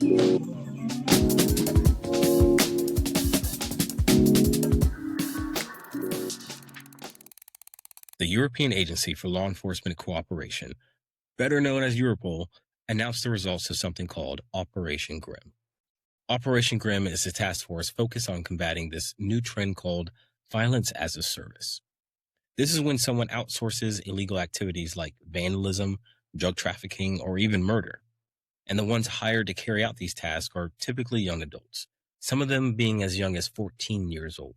The European Agency for Law Enforcement Cooperation, better known as Europol, announced the results of something called Operation Grim. Operation Grim is a task force focused on combating this new trend called violence as a service. This is when someone outsources illegal activities like vandalism, drug trafficking, or even murder. And the ones hired to carry out these tasks are typically young adults, some of them being as young as 14 years old.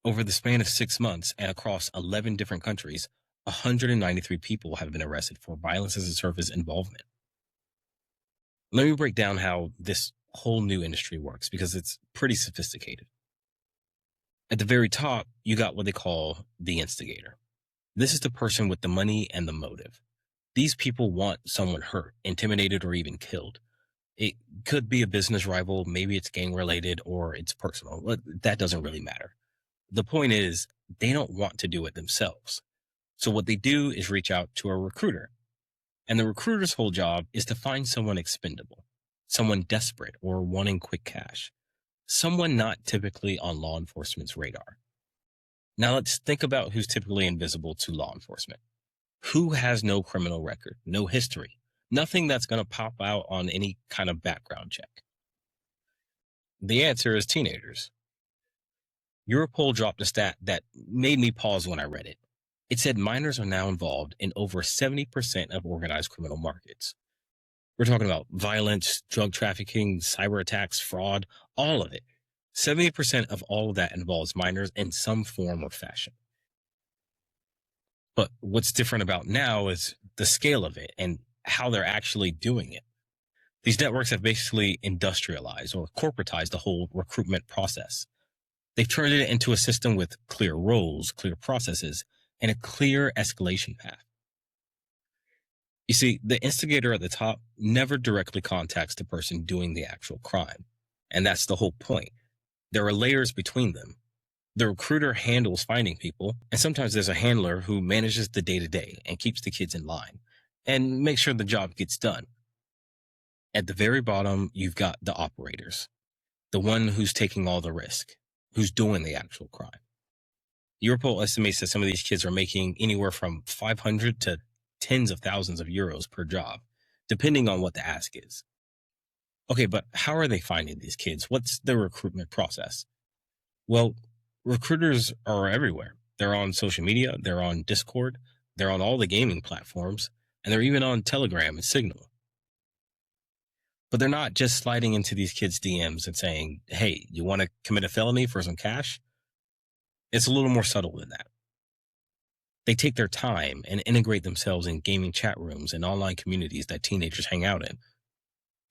Over the span of 6 months and across 11 different countries, 193 people have been arrested for violence as a service involvement. Let me break down how this whole new industry works because it's pretty sophisticated. At the very top, you got what they call the instigator. This is the person with the money and the motive. These people want someone hurt, intimidated, or even killed. It could be a business rival, maybe it's gang related, or it's personal. That doesn't really matter. The point is, they don't want to do it themselves. So what they do is reach out to a recruiter. And the recruiter's whole job is to find someone expendable, someone desperate or wanting quick cash, someone not typically on law enforcement's radar. Now let's think about who's typically invisible to law enforcement. Who has no criminal record, no history, nothing that's going to pop out on any kind of background check? The answer is teenagers. Europol dropped a stat that made me pause when I read it. It said minors are now involved in over 70% of organized criminal markets. We're talking about violence, drug trafficking, cyber attacks, fraud, all of it. 70% of all of that involves minors in some form or fashion. But what's different about now is the scale of it and how they're actually doing it. These networks have basically industrialized or corporatized the whole recruitment process. They've turned it into a system with clear roles, clear processes, and a clear escalation path. You see, the instigator at the top never directly contacts the person doing the actual crime. And that's the whole point. There are layers between them. The recruiter handles finding people, and sometimes there's a handler who manages the day-to-day and keeps the kids in line and makes sure the job gets done. At the very bottom, you've got the operators, the one who's taking all the risk, who's doing the actual crime. Europol estimates that some of these kids are making anywhere from 500 to tens of thousands of euros per job, depending on what the ask is. Okay, but how are they finding these kids? What's the recruitment process? Well, recruiters are everywhere. They're on social media, they're on Discord, they're on all the gaming platforms, and they're even on Telegram and Signal. But they're not just sliding into these kids' DMs and saying, hey, you want to commit a felony for some cash? It's a little more subtle than that. They take their time and integrate themselves in gaming chat rooms and online communities that teenagers hang out in.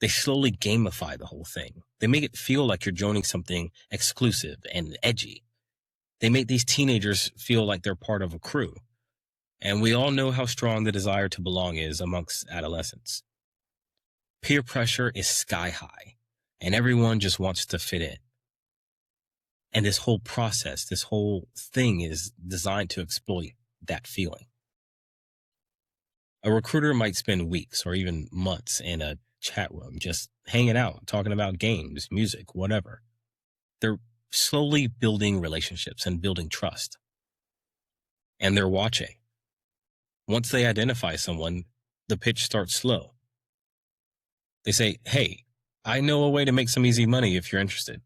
They slowly gamify the whole thing. They make it feel like you're joining something exclusive and edgy. They make these teenagers feel like they're part of a crew. And we all know how strong the desire to belong is amongst adolescents. Peer pressure is sky high, and everyone just wants to fit in. And this whole process, this whole thing is designed to exploit that feeling. A recruiter might spend weeks or even months in a chat room just hanging out, talking about games, music, whatever. They're slowly building relationships and building trust. And they're watching. Once they identify someone, the pitch starts slow. They say, hey, I know a way to make some easy money if you're interested.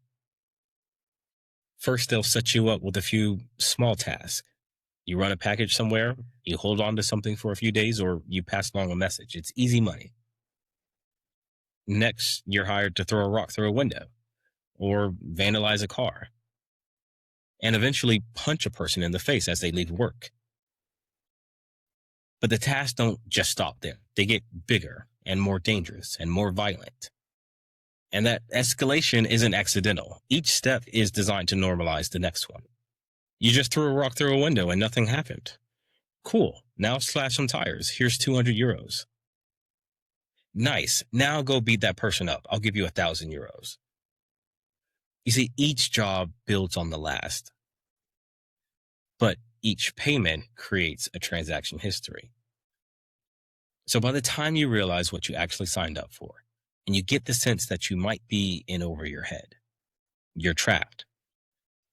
First, they'll set you up with a few small tasks. You run a package somewhere, you hold on to something for a few days, or you pass along a message. It's easy money. Next, you're hired to throw a rock through a window or vandalize a car and eventually punch a person in the face as they leave work. But the tasks don't just stop there. They get bigger and more dangerous and more violent. And that escalation isn't accidental. Each step is designed to normalize the next one. You just threw a rock through a window and nothing happened. Cool. Now slash some tires. Here's 200 euros. Nice. Now go beat that person up. I'll give you 1,000 euros. You see, each job builds on the last. But each payment creates a transaction history. So by the time you realize what you actually signed up for, and you get the sense that you might be in over your head. You're trapped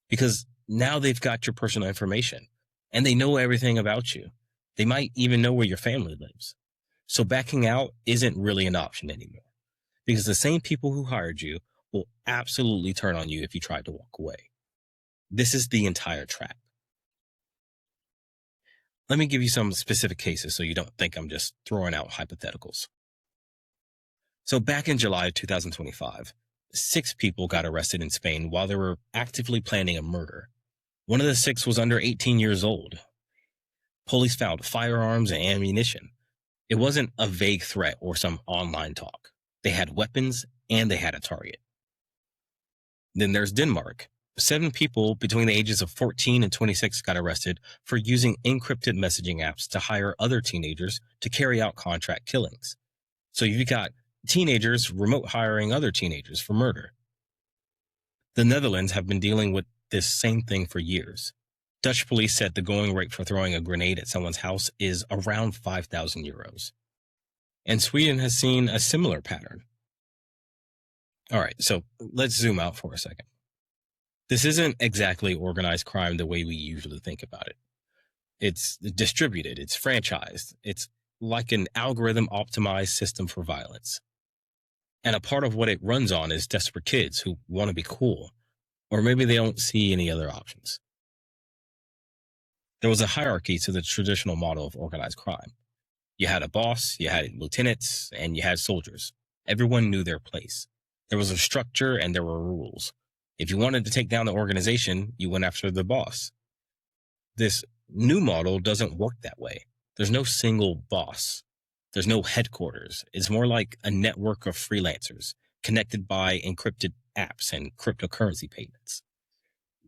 because now they've got your personal information and they know everything about you. They might even know where your family lives. So backing out isn't really an option anymore because the same people who hired you will absolutely turn on you if you try to walk away. This is the entire trap. Let me give you some specific cases so you don't think I'm just throwing out hypotheticals. So back in July of 2025, 6 people got arrested in Spain while they were actively planning a murder. One of the 6 was under 18 years old. Police found firearms and ammunition. It wasn't a vague threat or some online talk. They had weapons and they had a target. Then there's Denmark. 7 people between the ages of 14 and 26 got arrested for using encrypted messaging apps to hire other teenagers to carry out contract killings. So you've got teenagers remote hiring other teenagers for murder. The Netherlands have been dealing with this same thing for years. Dutch police said the going rate for throwing a grenade at someone's house is around 5,000 euros. And Sweden has seen a similar pattern. All right, so let's zoom out for a second. This isn't exactly organized crime the way we usually think about it. It's distributed, it's franchised, it's like an algorithm-optimized system for violence. And a part of what it runs on is desperate kids who want to be cool, or maybe they don't see any other options. There was a hierarchy to the traditional model of organized crime. You had a boss, you had lieutenants, and you had soldiers. Everyone knew their place. There was a structure and there were rules. If you wanted to take down the organization, you went after the boss. This new model doesn't work that way. There's no single boss. There's no headquarters. It's more like a network of freelancers connected by encrypted apps and cryptocurrency payments.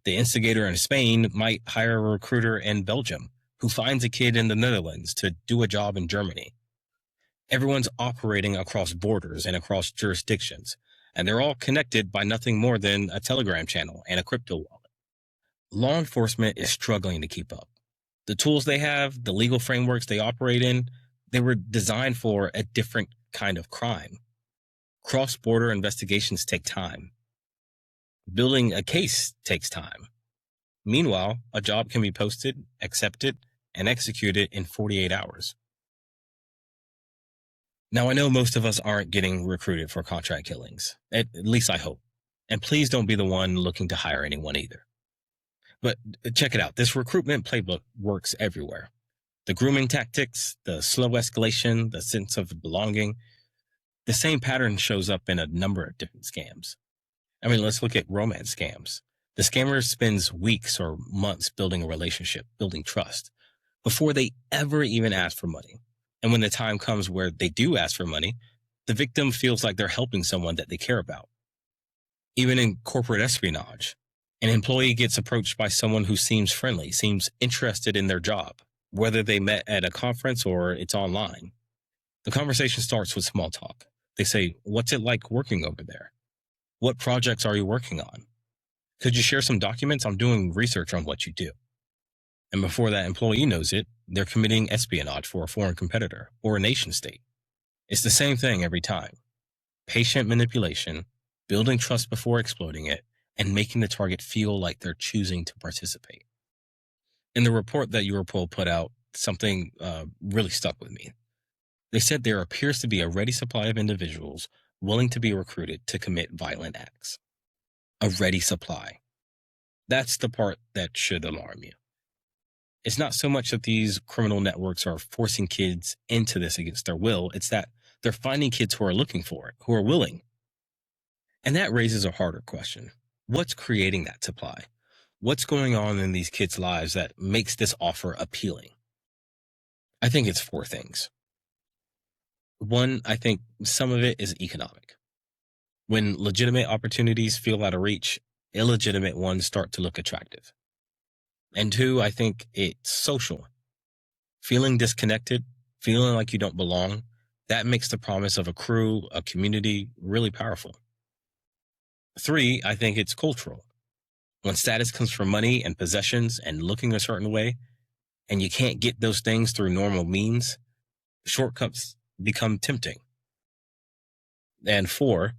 The instigator in Spain might hire a recruiter in Belgium who finds a kid in the Netherlands to do a job in Germany. Everyone's operating across borders and across jurisdictions, and they're all connected by nothing more than a Telegram channel and a crypto wallet. Law enforcement is struggling to keep up. The tools they have, the legal frameworks they operate in, they were designed for a different kind of crime. Cross-border investigations take time. Building a case takes time. Meanwhile, a job can be posted, accepted, and executed in 48 hours. Now, I know most of us aren't getting recruited for contract killings. At least I hope. And please don't be the one looking to hire anyone either. But check it out. This recruitment playbook works everywhere. The grooming tactics, the slow escalation, the sense of belonging. The same pattern shows up in a number of different scams. I mean, let's look at romance scams. The scammer spends weeks or months building a relationship, building trust, before they ever even ask for money. And when the time comes where they do ask for money, the victim feels like they're helping someone that they care about. Even in corporate espionage, an employee gets approached by someone who seems friendly, seems interested in their job, whether they met at a conference or it's online. The conversation starts with small talk. They say, "What's it like working over there? What projects are you working on? Could you share some documents? I'm doing research on what you do." And before that employee knows it, they're committing espionage for a foreign competitor or a nation state. It's the same thing every time. Patient manipulation, building trust before exploiting it, and making the target feel like they're choosing to participate. In the report that Europol put out, something really stuck with me. They said there appears to be a ready supply of individuals willing to be recruited to commit violent acts. A ready supply. That's the part that should alarm you. It's not so much that these criminal networks are forcing kids into this against their will. It's that they're finding kids who are looking for it, who are willing. And that raises a harder question. What's creating that supply? What's going on in these kids' lives that makes this offer appealing? I think it's 4 things. One, I think some of it is economic. When legitimate opportunities feel out of reach, illegitimate ones start to look attractive. And 2, I think it's social. Feeling disconnected, feeling like you don't belong, that makes the promise of a crew, a community, really powerful. 3, I think it's cultural. When status comes from money and possessions and looking a certain way, and you can't get those things through normal means, shortcuts become tempting. And 4,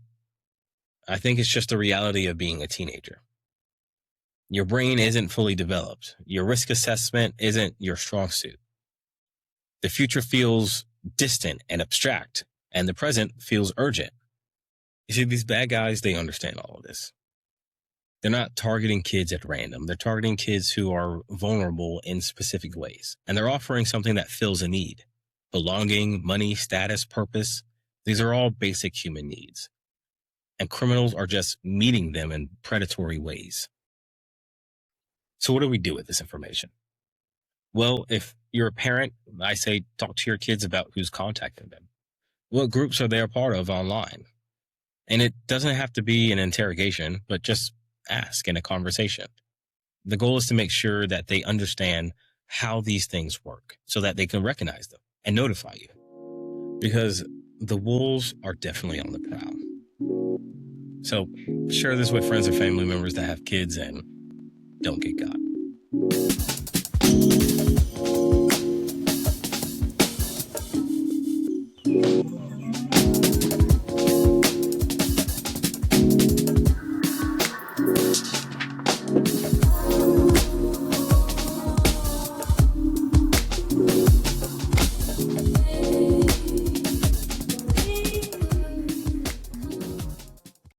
I think it's just the reality of being a teenager. Your brain isn't fully developed. Your risk assessment isn't your strong suit. The future feels distant and abstract, and the present feels urgent. You see, these bad guys, they understand all of this. They're not targeting kids at random. They're targeting kids who are vulnerable in specific ways. And they're offering something that fills a need. Belonging, money, status, purpose. These are all basic human needs. And criminals are just meeting them in predatory ways. So what do we do with this information? Well, if you're a parent, I say talk to your kids about who's contacting them. What groups are they a part of online? And it doesn't have to be an interrogation, but just ask in a conversation. The goal is to make sure that they understand how these things work so that they can recognize them and notify you. Because the wolves are definitely on the prowl. So share this with friends or family members that have kids and don't get got.